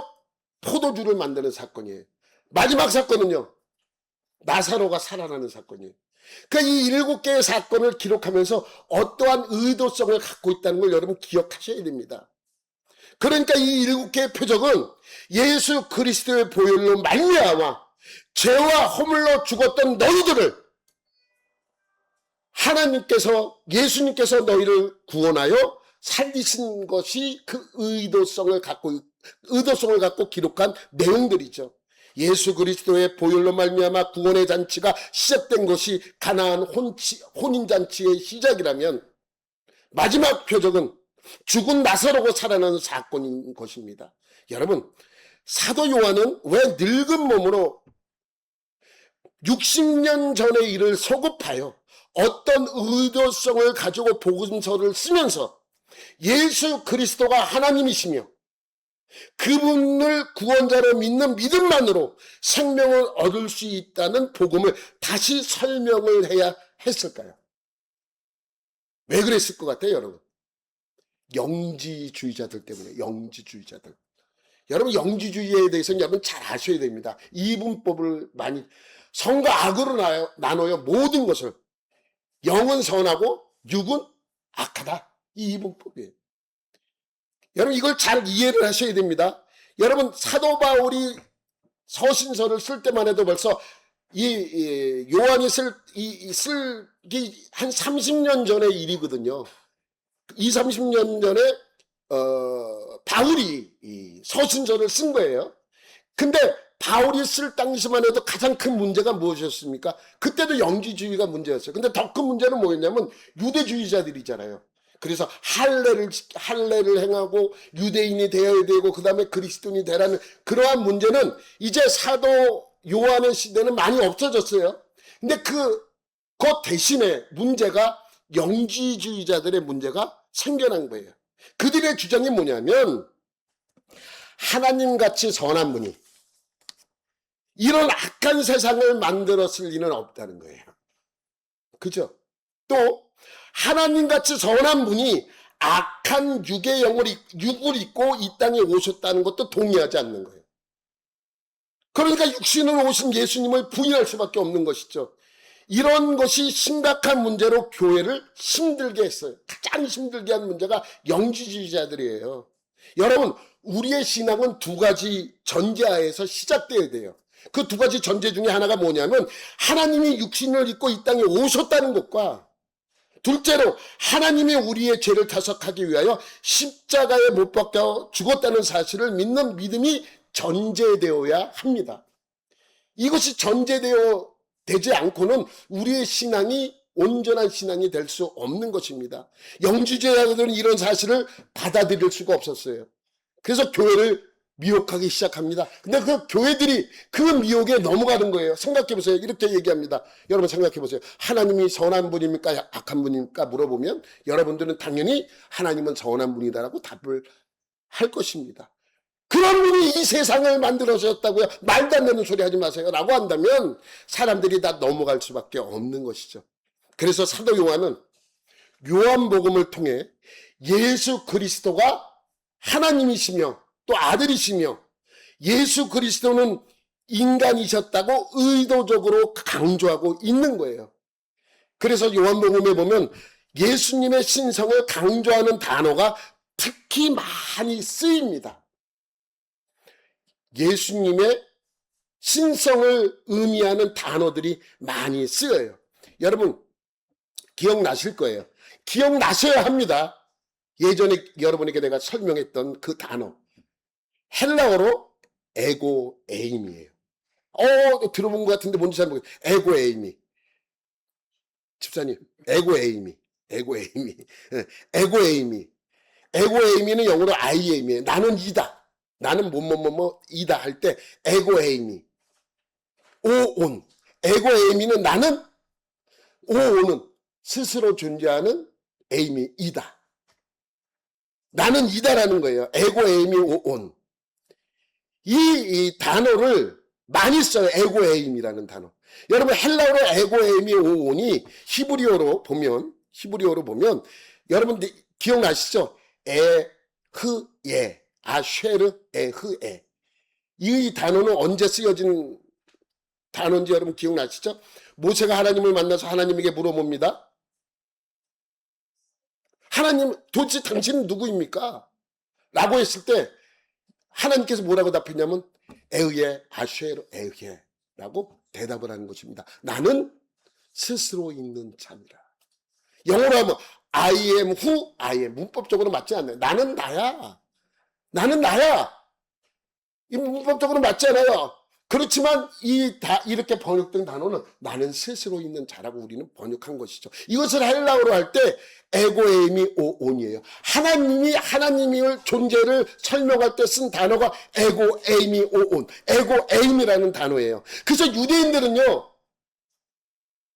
포도주를 만드는 사건이에요. 마지막 사건은요, 나사로가 살아나는 사건이에요. 그러니까 이 7개의 사건을 기록하면서 어떠한 의도성을 갖고 있다는 걸 여러분 기억하셔야 됩니다. 그러니까 이 7개의 표적은 예수 그리스도의 보혈로 말미암아 죄와 허물로 죽었던 너희들을 하나님께서, 예수님께서 너희를 구원하여 살리신 것이 그 의도성을 갖고 기록한 내용들이죠. 예수 그리스도의 보혈로 말미암아 구원의 잔치가 시작된 것이 가나안 혼인잔치의 시작이라면 마지막 표적은 죽은 나사로가 살아나는 사건인 것입니다. 여러분, 사도 요한은 왜 늙은 몸으로 60년 전의 일을 소급하여 어떤 의도성을 가지고 복음서를 쓰면서 예수 그리스도가 하나님이시며 그분을 구원자로 믿는 믿음만으로 생명을 얻을 수 있다는 복음을 다시 설명을 해야 했을까요? 왜 그랬을 것 같아요, 여러분? 영지주의자들 때문에. 영지주의자들. 여러분, 영지주의에 대해서는 여러분 잘 아셔야 됩니다. 이분법을 많이 성과 악으로 나눠요. 모든 것을. 영은 선하고 육은 악하다. 이 이분법이에요. 여러분, 이걸 잘 이해를 하셔야 됩니다. 여러분, 사도 바울이 서신서를 쓸 때만 해도 벌써 이 요한이 쓸기 한 30년 전의 일이거든요. 30년 전에 바울이 이 서신서를 쓴 거예요. 근데 바울이 쓸 당시만 해도 가장 큰 문제가 무엇이었습니까? 그때도 영지주의가 문제였어요. 근데 더 큰 문제는 뭐였냐면 유대주의자들이잖아요. 그래서 할례를 행하고 유대인이 되어야 되고 그 다음에 그리스도인이 되라는 그러한 문제는 이제 사도 요한의 시대는 많이 없어졌어요. 근데 그 대신에 문제가 영지주의자들의 문제가 생겨난 거예요. 그들의 주장이 뭐냐면 하나님같이 선한 분이 이런 악한 세상을 만들었을 리는 없다는 거예요. 그죠? 또 하나님같이 선한 분이 악한 육을 입고 이 땅에 오셨다는 것도 동의하지 않는 거예요. 그러니까 육신으로 오신 예수님을 부인할 수밖에 없는 것이죠. 이런 것이 심각한 문제로 교회를 힘들게 했어요. 가장 힘들게 한 문제가 영지주의자들이에요. 여러분, 우리의 신앙은 두 가지 전제하에서 시작돼야 돼요. 그 두 가지 전제 중에 하나가 뭐냐면 하나님이 육신을 입고 이 땅에 오셨다는 것과 둘째로 하나님이 우리의 죄를 타석하기 위하여 십자가에 못 박혀 죽었다는 사실을 믿는 믿음이 전제되어야 합니다. 이것이 되지 않고는 우리의 신앙이 온전한 신앙이 될 수 없는 것입니다. 영지주의자들은 이런 사실을 받아들일 수가 없었어요. 그래서 교회를 미혹하기 시작합니다. 근데 그 교회들이 그 미혹에 넘어가는 거예요. 생각해보세요. 이렇게 얘기합니다. 여러분 생각해보세요. 하나님이 선한 분입니까? 악한 분입니까? 물어보면 여러분들은 당연히 하나님은 선한 분이다라고 답을 할 것입니다. 그런 분이 이 세상을 만들어주셨다고요? 말도 안 되는 소리 하지 마세요. 라고 한다면 사람들이 다 넘어갈 수밖에 없는 것이죠. 그래서 사도 요한은 요한복음을 통해 예수 그리스도가 하나님이시며 또 아들이시며 예수 그리스도는 인간이셨다고 의도적으로 강조하고 있는 거예요. 그래서 요한복음에 보면 예수님의 신성을 강조하는 단어가 특히 많이 쓰입니다. 예수님의 신성을 의미하는 단어들이 많이 쓰여요. 여러분 기억나실 거예요. 기억나셔야 합니다. 예전에 여러분에게 내가 설명했던 그 단어, 헬라어로 에고에임이에요. 들어본 것 같은데 뭔지 잘 모르겠어요. 에고에임이. 집사님, 에고에임이는 영어로 아이엠이에요. 나는 이다. 나는 이다 할 때 에고에임이. 오온. 에고에임이는 나는, 오온은 스스로 존재하는 에임이 이다. 나는 이다라는 거예요. 에고에임이 오온. 이 단어를 많이 써요. 에고에임이라는 단어. 여러분 헬라어로 에고에임이 오온이 히브리어로 보면 여러분 기억나시죠? 에흐에, 아쉐르 에흐에. 이 단어는 언제 쓰여진 단어인지 여러분 기억나시죠? 모세가 하나님을 만나서 하나님에게 물어봅니다. 하나님 도대체 당신은 누구입니까? 라고 했을 때 하나님께서 뭐라고 답했냐면 에흐에 아쉐르 에흐에 라고 대답을 하는 것입니다. 나는 스스로 있는 자니라. 영어로 하면 I am who I am. 문법적으로 맞지 않나요? 나는 나야. 이 문법적으로 맞지 않아요. 그렇지만 이렇게 번역된 단어는 나는 스스로 있는 자라고 우리는 번역한 것이죠. 이것을 헬라어로 할 때 에고에임이 오온이에요. 하나님의 존재를 설명할 때 쓴 단어가 에고에임이 오온, 에고에임이라는 단어예요. 그래서 유대인들은요,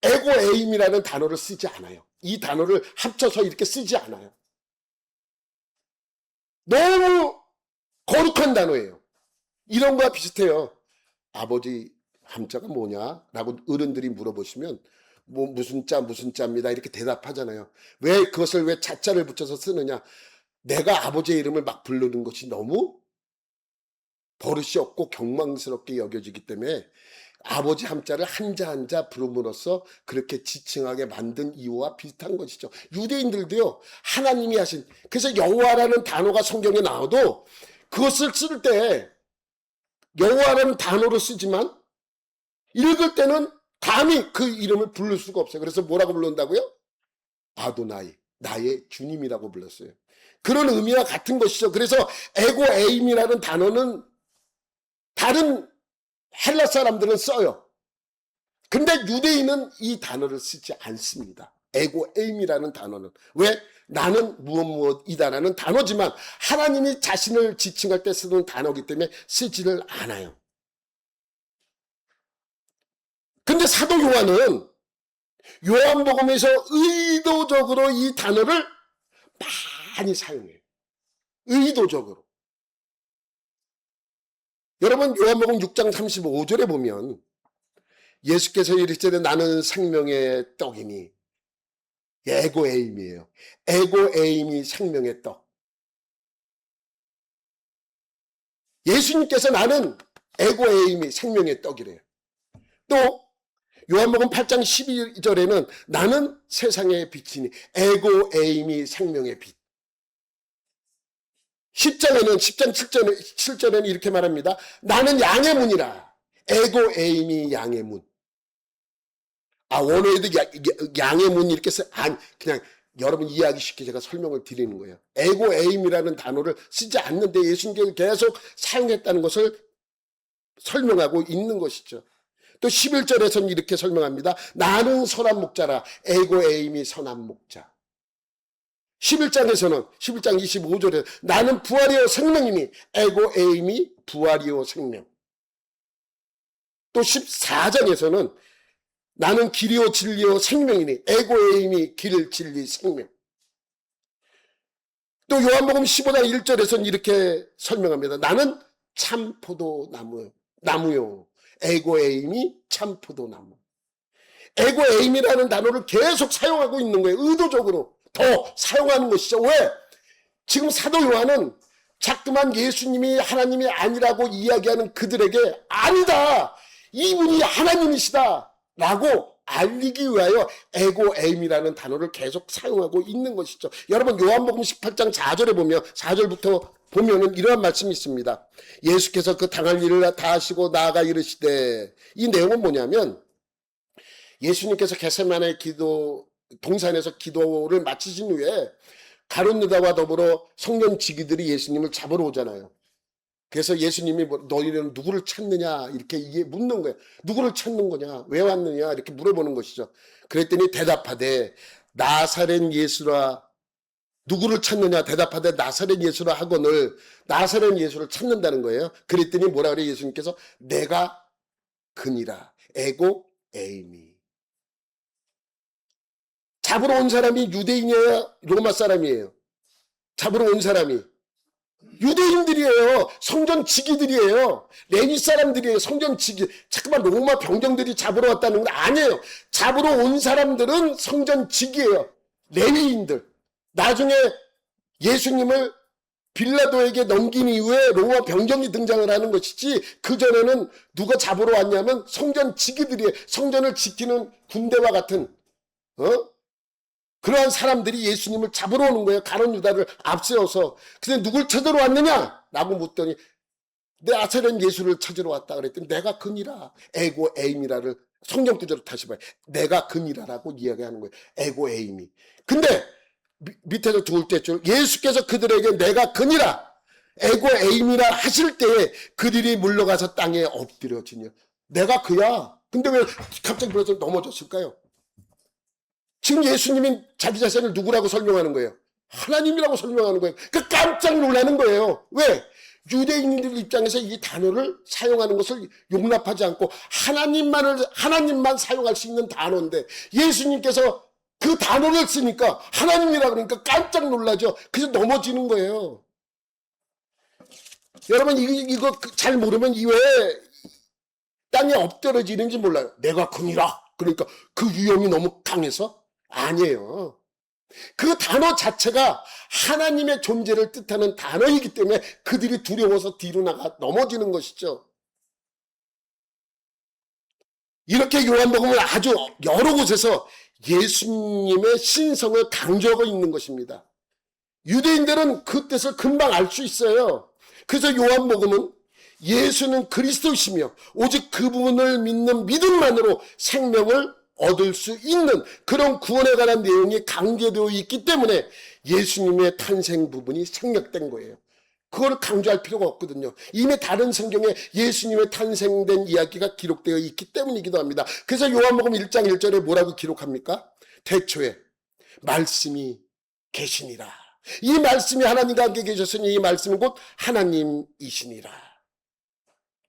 에고에임이라는 단어를 쓰지 않아요. 이 단어를 합쳐서 이렇게 쓰지 않아요. 너무 거룩한 단어예요. 이런 거와 비슷해요. 아버지 함자가 뭐냐? 라고 어른들이 물어보시면 무슨 자입니다. 이렇게 대답하잖아요. 그것을 왜 자자를 붙여서 쓰느냐? 내가 아버지의 이름을 막 부르는 것이 너무 버릇이 없고 경망스럽게 여겨지기 때문에 아버지 함자를 한자 부름으로써 그렇게 지칭하게 만든 이유와 비슷한 것이죠. 유대인들도요, 하나님이 하신, 그래서 여호와라는 단어가 성경에 나와도 그것을 쓸 때 여호와라는 단어로 쓰지만 읽을 때는 감히 그 이름을 부를 수가 없어요. 그래서 뭐라고 불른다고요? 아도나이, 나의 주님이라고 불렀어요. 그런 의미와 같은 것이죠. 그래서 에고에임이라는 단어는 다른 헬라 사람들은 써요. 근데 유대인은 이 단어를 쓰지 않습니다. 에고에임이라는 단어는. 왜? 나는 무엇이다라는 단어지만 하나님이 자신을 지칭할 때 쓰는 단어이기 때문에 쓰지를 않아요. 근데 사도 요한은 요한복음에서 의도적으로 이 단어를 많이 사용해요. 의도적으로. 여러분 요한복음 6장 35절에 보면 예수께서 이르시되 나는 생명의 떡이니, 에고에임이에요. 에고에임이 생명의 떡. 예수님께서 나는 에고에임이 생명의 떡이래요. 또 요한복음 8장 12절에는 나는 세상의 빛이니, 에고에임이 생명의 빛. 10장 7절에는 이렇게 말합니다. 나는 양의 문이라, 에고에임이 양의 문. 원어에도 양의 문 이렇게 그냥 여러분 이해하기 쉽게 제가 설명을 드리는 거예요. 에고에임이라는 단어를 쓰지 않는데 예수님께서 계속 사용했다는 것을 설명하고 있는 것이죠. 또 11절에서는 이렇게 설명합니다. 나는 선한 목자라, 에고에임이 선한 목자. 11장 25절에 나는 부활이요 생명이니, 에고에임이 부활이요 생명. 또 14장에서는 나는 길이요 진리요 생명이니, 에고에임이 길, 진리, 생명. 또 요한복음 15장 1절에서는 이렇게 설명합니다. 나는 참 포도나무요. 에고에임이 참 포도나무. 에고에임이라는 단어를 계속 사용하고 있는 거예요. 의도적으로 더 사용하는 것이죠. 왜? 지금 사도 요한은 자꾸만 예수님이 하나님이 아니라고 이야기하는 그들에게 아니다, 이분이 하나님이시다 라고 알리기 위하여 에고에임이라는 단어를 계속 사용하고 있는 것이죠. 여러분 요한복음 18장 4절에 보면 4절부터 보면은 이러한 말씀이 있습니다. 예수께서 그 당할 일을 다 하시고 나아가 이르시되, 이 내용은 뭐냐면 예수님께서 겟세마네 동산에서 기도를 마치신 후에 가룟 유다와 더불어 성전 지기들이 예수님을 잡으러 오잖아요. 그래서 예수님이 너희는 누구를 찾느냐 이렇게 묻는 거예요. 누구를 찾는 거냐, 왜 왔느냐 이렇게 물어보는 것이죠. 그랬더니 대답하되 나사렛 예수라, 누구를 찾느냐 대답하되 나사렛 예수라 하거늘 나사렛 예수를 찾는다는 거예요. 그랬더니 뭐라 그래요? 예수님께서 내가 그니라. 에고 에이미. 잡으러 온 사람이 유대인이에요, 로마 사람이에요? 잡으러 온 사람이 유대인들이에요. 성전 지기들이에요. 레위 사람들이에요. 성전 지기. 잠깐만, 로마 병정들이 잡으러 왔다는 건 아니에요. 잡으러 온 사람들은 성전 지기예요. 레위인들. 나중에 예수님을 빌라도에게 넘긴 이후에 로마 병정이 등장을 하는 것이지, 그전에는 누가 잡으러 왔냐면 성전 지기들이에요. 성전을 지키는 군대와 같은 그러한 사람들이 예수님을 잡으러 오는 거예요. 가룟 유다를 앞세워서. 근데 누굴 찾으러 왔느냐? 라고 묻더니 나사렛 예수를 찾으러 왔다 그랬더니 내가 그니라. 에고 에임이라를 성경 구절로 다시 봐요. 내가 그니라라고 이야기하는 거예요. 에고 에임이. 근데 밑에서 두 번째 줄, 예수께서 그들에게 내가 그니라 에고 에임이라 하실 때에 그들이 물러가서 땅에 엎드려지냐. 내가 그야. 근데 왜 갑자기 그래서 넘어졌을까요? 지금 예수님이 자기 자신을 누구라고 설명하는 거예요? 하나님이라고 설명하는 거예요. 그 깜짝 놀라는 거예요. 왜? 유대인들 입장에서 이 단어를 사용하는 것을 용납하지 않고 하나님만 사용할 수 있는 단어인데 예수님께서 그 단어를 쓰니까 하나님이라 그러니까 깜짝 놀라죠. 그래서 넘어지는 거예요. 여러분 이거 잘 모르면 왜 땅에 엎드러지는지 몰라요. 내가 그니라. 그러니까 그 유형이 너무 강해서? 아니에요. 그 단어 자체가 하나님의 존재를 뜻하는 단어이기 때문에 그들이 두려워서 뒤로 나가 넘어지는 것이죠. 이렇게 요한복음은 아주 여러 곳에서 예수님의 신성을 강조하고 있는 것입니다. 유대인들은 그 뜻을 금방 알 수 있어요. 그래서 요한복음은 예수는 그리스도이시며 오직 그분을 믿는 믿음만으로 생명을 얻을 수 있는 그런 구원에 관한 내용이 강조되어 있기 때문에 예수님의 탄생 부분이 생략된 거예요. 그걸 강조할 필요가 없거든요. 이미 다른 성경에 예수님의 탄생된 이야기가 기록되어 있기 때문이기도 합니다. 그래서 요한복음 1장 1절에 뭐라고 기록합니까? 태초에 말씀이 계시니라. 이 말씀이 하나님과 함께 계셨으니 이 말씀은 곧 하나님이시니라.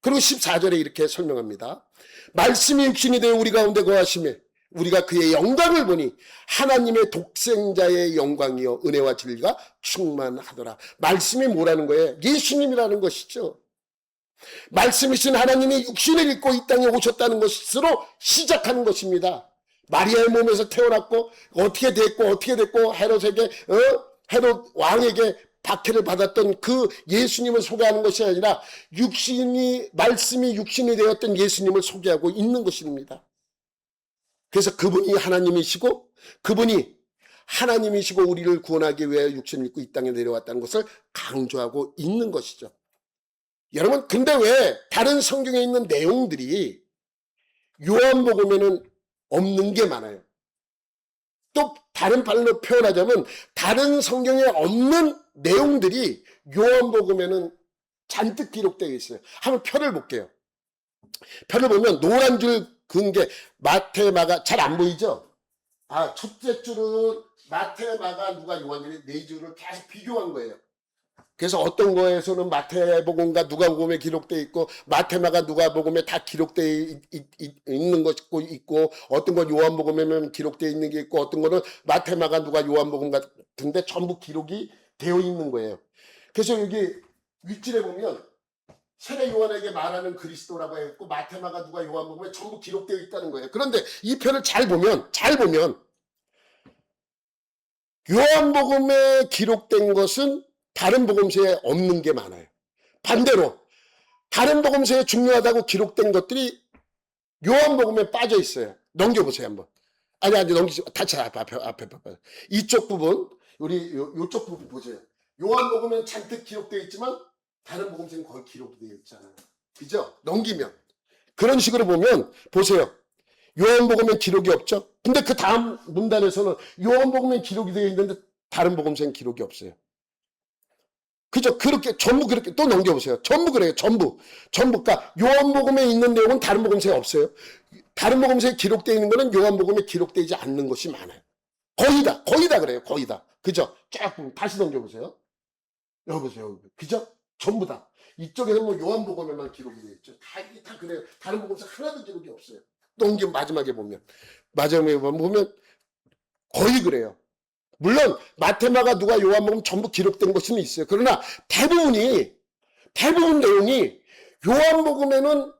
그리고 14절에 이렇게 설명합니다. 말씀이 육신이 되어 우리 가운데 거하시며 우리가 그의 영광을 보니 하나님의 독생자의 영광이요 은혜와 진리가 충만하더라. 말씀이 뭐라는 거예요? 예수님이라는 것이죠. 말씀이신 하나님이 육신을 입고 이 땅에 오셨다는 것으로 시작하는 것입니다. 마리아의 몸에서 태어났고 어떻게 됐고 헤롯 왕에게 박해를 받았던 그 예수님을 소개하는 것이 아니라 말씀이 육신이 되었던 예수님을 소개하고 있는 것입니다. 그래서 그분이 하나님이시고 우리를 구원하기 위해 육신을 입고 이 땅에 내려왔다는 것을 강조하고 있는 것이죠. 여러분, 근데 왜 다른 성경에 있는 내용들이 요한복음에는 없는 게 많아요? 또 다른 말로 표현하자면 다른 성경에 없는 내용들이 요한복음에는 잔뜩 기록되어 있어요. 한번 표를 볼게요. 표를 보면 노란 줄 그은 게 마태, 마가 잘 안 보이죠? 첫째 줄은 마태, 마가, 누가, 요한이 네 줄을 계속 비교한 거예요. 그래서 어떤 거에서는 마태복음과 누가복음에 기록되어 있고 마태마가 누가복음에 다 기록되어 있는 것이 있고 어떤 건 요한복음에는 기록되어 있는 게 있고 어떤 거는 마태마가 누가 요한복음 같은데 전부 기록이 되어 있는 거예요. 그래서 여기 윗줄에 보면 세례 요한에게 말하는 그리스도라고 했고 마태마가 누가 요한복음에 전부 기록되어 있다는 거예요. 그런데 이 편을 잘 보면 요한복음에 기록된 것은 다른 복음서에 없는 게 많아요. 반대로 다른 복음서에 중요하다고 기록된 것들이 요한복음에 빠져 있어요. 넘겨보세요 한번. 아니 넘기지 다시 앞에 봐봐요. 이쪽 부분 우리 요쪽 부분 보세요. 요한복음엔 잔뜩 기록되어 있지만 다른 복음서는 거의 기록되어 있잖아요. 그죠? 넘기면 그런 식으로 보면 보세요. 요한복음엔 기록이 없죠. 근데 그 다음 문단에서는 요한복음엔 기록이 되어 있는데 다른 복음서엔 기록이 없어요. 그죠? 그렇게 전부 그렇게 또 넘겨보세요. 전부 그래요. 전부. 그러니까 요한복음에 있는 내용은 다른 복음서에 없어요. 다른 복음서에 기록되어 있는 거는 요한복음에 기록되지 않는 것이 많아요. 거의 다 그래요. 거의 다. 그죠? 쫙 보면 다시 넘겨보세요. 여기 보세요. 그죠? 전부 다. 이쪽에는 뭐 요한복음에만 기록이 되어 있죠. 다 그래요. 다른 복음서 하나도 기록이 없어요. 넘겨 마지막에 보면 거의 그래요. 물론 마테마가 누가 요한복음 전부 기록된 것은 있어요. 그러나 대부분 내용이 요한복음에는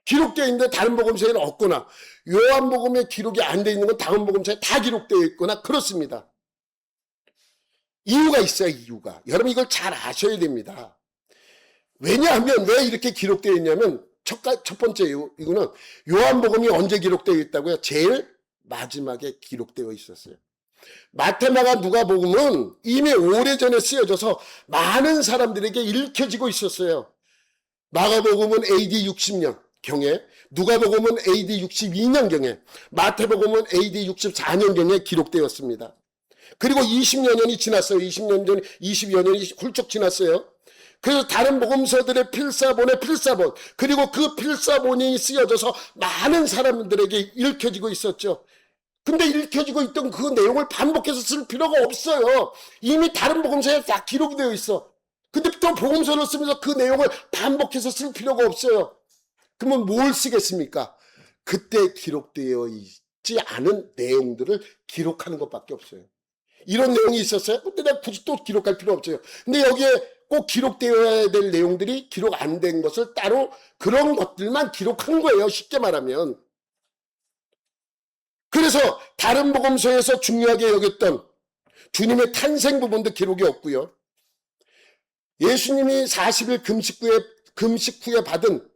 기록되어 있는데 다른 복음서에는 없거나 요한복음에 기록이 안 되어 있는 건 다른 복음서에 다 기록되어 있거나 그렇습니다. 이유가 있어요. 이유가. 여러분 이걸 잘 아셔야 됩니다. 왜냐하면 왜 이렇게 기록되어 있냐면 첫 번째 이유는 요한복음이 언제 기록되어 있다고요? 제일 마지막에 기록되어 있었어요. 마테마가 누가복음은 이미 오래전에 쓰여져서 많은 사람들에게 읽혀지고 있었어요. 마가복음은 AD 60년 경에, 누가복음은 AD 62년 경에, 마태복음은 AD 64년 경에 기록되었습니다. 그리고 20여 년이 지났어요. 20여 년이 훌쩍 지났어요. 그래서 다른 복음서들의 필사본 그리고 그 필사본이 쓰여져서 많은 사람들에게 읽혀지고 있었죠. 근데 읽혀지고 있던 그 내용을 반복해서 쓸 필요가 없어요. 이미 다른 복음서에 다 기록이 되어 있어. 근데 또 복음서를 쓰면서 그 내용을 반복해서 쓸 필요가 없어요. 그러면 뭘 쓰겠습니까? 그때 기록되어 있지 않은 내용들을 기록하는 것밖에 없어요. 이런 내용이 있었어요? 근데 내가 굳이 또 기록할 필요 없어요. 근데 여기에 꼭 기록되어야 될 내용들이 기록 안 된 것을 따로 그런 것들만 기록한 거예요. 쉽게 말하면. 그래서 다른 복음서에서 중요하게 여겼던 주님의 탄생 부분도 기록이 없고요. 예수님이 40일 금식 후에 받은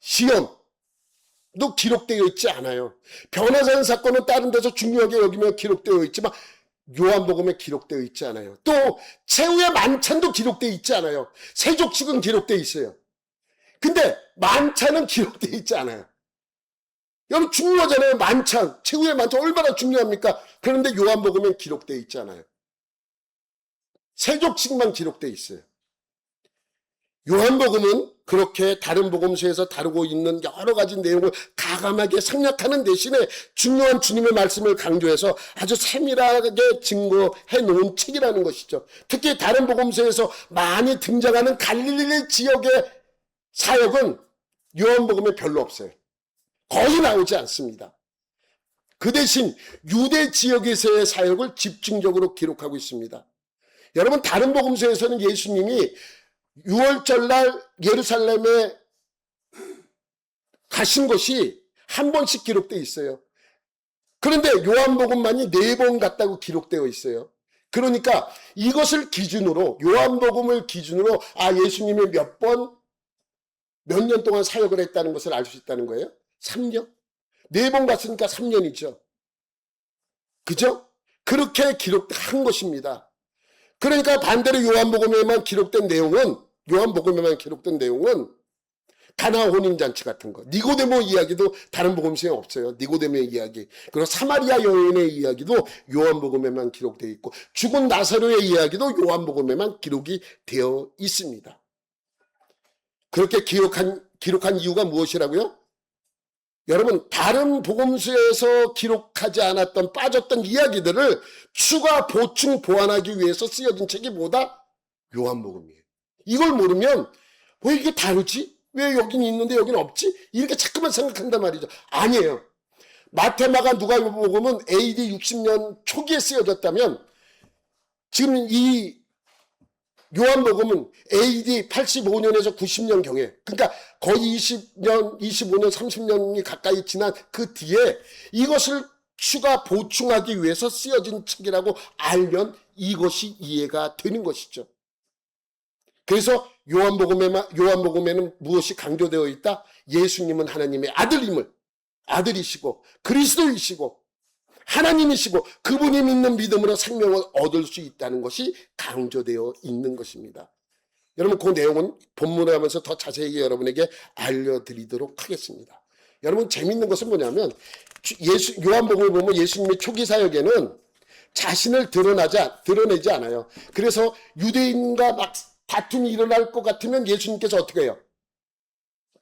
시험도 기록되어 있지 않아요. 변화산 사건은 다른 데서 중요하게 여기며 기록되어 있지만 요한복음에 기록되어 있지 않아요. 또 최후의 만찬도 기록되어 있지 않아요. 세족식은 기록되어 있어요. 근데 만찬은 기록되어 있지 않아요. 여러분 중요하잖아요. 만찬, 최후의 만찬 얼마나 중요합니까? 그런데 요한복음엔 기록되어 있지 않아요. 세족식만 기록되어 있어요. 요한복음은 그렇게 다른 복음서에서 다루고 있는 여러 가지 내용을 가감하게 생략하는 대신에 중요한 주님의 말씀을 강조해서 아주 세밀하게 증거해 놓은 책이라는 것이죠. 특히 다른 복음서에서 많이 등장하는 갈릴리 지역의 사역은 요한복음에 별로 없어요. 거의 나오지 않습니다. 그 대신 유대 지역에서의 사역을 집중적으로 기록하고 있습니다. 여러분 다른 복음서에서는 예수님이 6월절 날 예루살렘에 가신 것이 한 번씩 기록되어 있어요. 그런데 요한복음만이 4번 갔다고 기록되어 있어요. 그러니까 이것을 기준으로 요한복음을 기준으로 예수님이 몇 년 동안 사역을 했다는 것을 알 수 있다는 거예요. 3년? 4번 갔으니까 3년이죠. 그죠? 그렇게 기록한 것입니다. 그러니까 반대로 요한복음에만 기록된 내용은 가나 혼인잔치 같은 거, 니고데모 이야기도 다른 복음서에 없어요. 니고데모의 이야기, 그리고 사마리아 여인의 이야기도 요한복음에만 기록되어 있고 죽은 나사로의 이야기도 요한복음에만 기록이 되어 있습니다. 그렇게 기록한 이유가 무엇이라고요? 여러분 다른 복음서에서 기록하지 않았던 빠졌던 이야기들을 추가 보충 보완하기 위해서 쓰여진 책이 뭐다? 요한복음이에요. 이걸 모르면 왜 이게 다르지? 왜 여긴 있는데 여긴 없지? 이렇게 자꾸만 생각한단 말이죠. 아니에요. 마테마가 누가복음은 AD 60년 초기에 쓰여졌다면 지금 이 요한복음은 AD 85년에서 90년 경에, 그러니까 거의 20년, 25년, 30년이 가까이 지난 그 뒤에 이것을 추가 보충하기 위해서 쓰여진 책이라고 알면 이것이 이해가 되는 것이죠. 그래서 요한복음에는 무엇이 강조되어 있다? 예수님은 하나님의 아들이시고 그리스도이시고 하나님이시고 그분이 믿는 믿음으로 생명을 얻을 수 있다는 것이 강조되어 있는 것입니다. 여러분 그 내용은 본문을 하면서 더 자세히 여러분에게 알려드리도록 하겠습니다. 여러분 재밌는 것은 뭐냐면 요한복음을 보면 예수님의 초기 사역에는 자신을 드러내지 않아요. 그래서 유대인과 막 다툼이 일어날 것 같으면 예수님께서 어떻게 해요?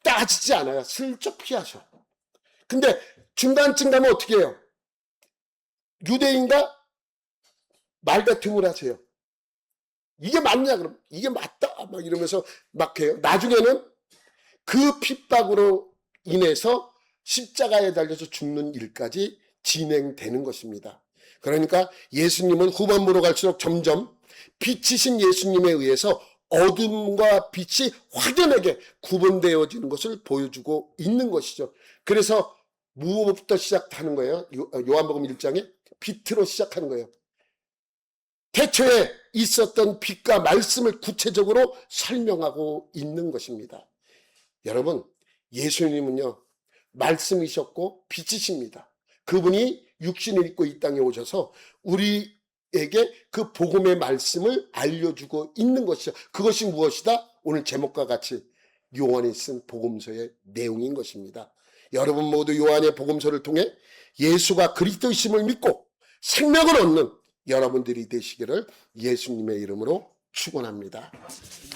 따지지 않아요. 슬쩍 피하셔. 근데 중간쯤 가면 어떻게 해요? 유대인과 말다툼을 하세요. 이게 맞냐 그럼 이게 맞다 막 이러면서 막 해요. 나중에는 그 핍박으로 인해서 십자가에 달려서 죽는 일까지 진행되는 것입니다. 그러니까 예수님은 후반부로 갈수록 점점 빛이신 예수님에 의해서 어둠과 빛이 확연하게 구분되어지는 것을 보여주고 있는 것이죠. 그래서 무엇부터 시작하는 거예요? 요한복음 1장에 빛으로 시작하는 거예요. 태초에 있었던 빛과 말씀을 구체적으로 설명하고 있는 것입니다. 여러분, 예수님은요, 말씀이셨고 빛이십니다. 그분이 육신을 입고 이 땅에 오셔서 우리에게 그 복음의 말씀을 알려주고 있는 것이죠. 그것이 무엇이다? 오늘 제목과 같이 요한이 쓴 복음서의 내용인 것입니다. 여러분 모두 요한의 복음서를 통해 예수가 그리스도이심을 믿고 생명을 얻는 여러분들이 되시기를 예수님의 이름으로 축원합니다.